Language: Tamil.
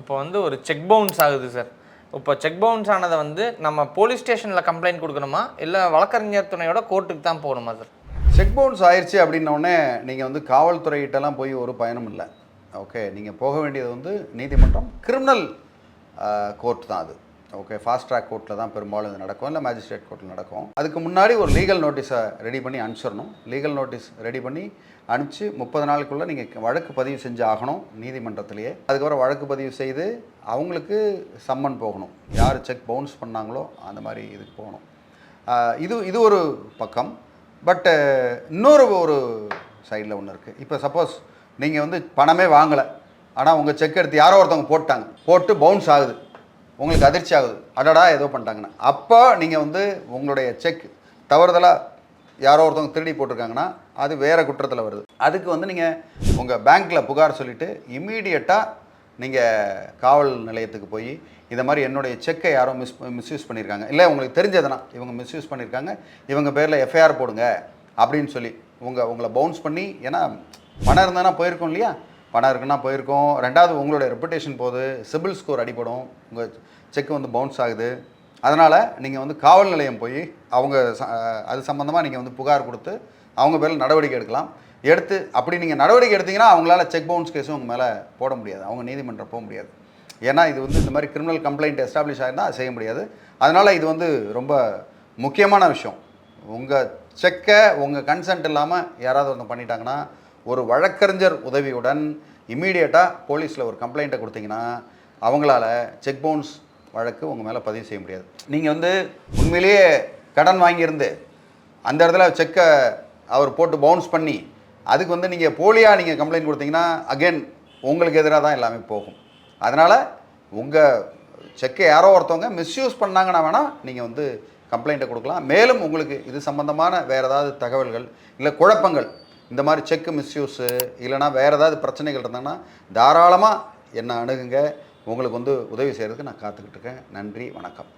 இப்போ வந்து ஒரு செக் பவுன்ஸ் ஆகுது சார். இப்போ செக் பவுன்ஸ் ஆனதை வந்து நம்ம போலீஸ் ஸ்டேஷனில் கம்ப்ளைண்ட் கொடுக்கணுமா, இல்லை வழக்கறிஞர் துணையோட கோர்ட்டுக்கு தான் போகணுமா சார்? செக் பவுன்ஸ் ஆயிடுச்சு அப்படின்னோடனே நீங்கள் வந்து காவல்துறையிட்டெல்லாம் போய் ஒரு பயனும் இல்லை. ஓகே, நீங்கள் போக வேண்டியது வந்து நீதிமன்றம், கிரிமினல் கோர்ட் தான் அது. ஓகே, ஃபாஸ்ட் ட்ராக் கோர்ட்டில் தான் பெரும்பாலும் இது நடக்கும், இல்லை மேஜிஸ்ட்ரேட் கோர்ட்டில் நடக்கும். அதுக்கு முன்னாடி ஒரு லீகல் நோட்டீஸை ரெடி பண்ணி அனுப்பிச்சிடணும். லீகல் நோட்டீஸ் ரெடி பண்ணி அனுப்பிச்சு 30 நாளுக்குள்ளே நீங்கள் வழக்கு பதிவு செஞ்சு ஆகணும் நீதிமன்றத்திலேயே. அதுக்கப்புறம் வழக்கு பதிவு செய்து அவங்களுக்கு சம்மன் போகணும். யார் செக் பவுன்ஸ் பண்ணாங்களோ அந்த மாதிரி இதுக்கு போகணும். இது ஒரு பக்கம். பட்டு இன்னொரு சைடில் ஒன்று இருக்குது. இப்போ சப்போஸ் நீங்கள் வந்து பணமே வாங்கலை, ஆனால் உங்கள் செக் எடுத்து யாரோ ஒருத்தவங்க போட்டு பவுன்ஸ் ஆகுது, உங்களுக்கு அதிர்ச்சி ஆகுது, அடடா ஏதோ பண்ணிட்டாங்கன்னு. அப்போ நீங்கள் வந்து உங்களுடைய செக் தவறுதலாக யாரோ ஒருத்தவங்க திருடி போட்டிருக்காங்கன்னா அது வேறு குற்றத்தில் வருது. அதுக்கு வந்து நீங்கள் உங்கள் பேங்க்கில் புகார் சொல்லிவிட்டு இம்மீடியட்டாக நீங்கள் காவல் நிலையத்துக்கு போய் இதை மாதிரி என்னுடைய செக்கை யாரோ மிஸ்யூஸ் பண்ணியிருக்காங்க, இல்லை உங்களுக்கு தெரிஞ்சதுன்னா இவங்க மிஸ்யூஸ் பண்ணியிருக்காங்க, இவங்க பேரில் எஃப்ஐஆர் போடுங்க அப்படின்னு சொல்லி உங்களை பவுன்ஸ் பண்ணி, ஏன்னா பணம் இருந்தானா போயிருக்கோம் இல்லையா, பணம் இருக்குன்னா போயிருக்கோம். ரெண்டாவது உங்களுடைய ரெப்புடேஷன் போகுது, சிபில் ஸ்கோர் அடிபடும், உங்கள் செக் வந்து பவுன்ஸ் ஆகுது. அதனால் நீங்கள் வந்து காவல் நிலையம் போய் அது சம்மந்தமாக நீங்கள் வந்து புகார் கொடுத்து அவங்க பேரில் நடவடிக்கை எடுக்கலாம். அப்படி நீங்கள் நடவடிக்கை எடுத்தீங்கன்னா அவங்களால செக் பவுன்ஸ் கேஸும் உங்கள் மேலே போட முடியாது, அவங்க நீதிமன்றம் போக முடியாது. ஏன்னா இது வந்து இந்த மாதிரி கிரிமினல் கம்ப்ளைண்ட் எஸ்டாப்ளிஷ் ஆகிருந்தால் அது செய்ய முடியாது. அதனால் இது வந்து ரொம்ப முக்கியமான விஷயம். உங்கள் செக்கை உங்கள் கன்சென்ட் இல்லாமல் யாராவது ஒன்று பண்ணிட்டாங்கன்னா ஒரு வழக்கறிஞர் உதவியுடன் இம்மீடியட்டாக போலீஸில் ஒரு கம்ப்ளைண்ட்டை கொடுத்தீங்கன்னா அவங்களால செக் பவுன்ஸ் வழக்கு உங்கள் மேலே பதிவு செய்ய முடியாது. நீங்கள் வந்து உண்மையிலேயே கடன் வாங்கியிருந்து அந்த இடத்துல செக்கை அவர் போட்டு பவுன்ஸ் பண்ணி அதுக்கு வந்து நீங்கள் போலியாக நீங்கள் கம்ப்ளைண்ட் கொடுத்தீங்கன்னா அகெயின் உங்களுக்கு எதிராக தான் எல்லாமே போகும். அதனால் உங்கள் செக்கை யாரோ ஒருத்தவங்க மிஸ்யூஸ் பண்ணாங்கன்னா வேணால் நீங்கள் வந்து கம்ப்ளைண்ட்டை கொடுக்கலாம். மேலும் உங்களுக்கு இது சம்மந்தமான வேறு ஏதாவது தகவல்கள் இல்லை குழப்பங்கள், இந்த மாதிரி செக்கு மிஸ்யூஸு இல்லைனா வேறு ஏதாவது பிரச்சனைகள் இருந்தாங்கன்னா தாராளமாக என்னை அணுகுங்க. உங்களுக்கு வந்து உதவி செய்கிறதுக்கு நான் காத்துக்கிட்டு இருக்கேன். நன்றி, வணக்கம்.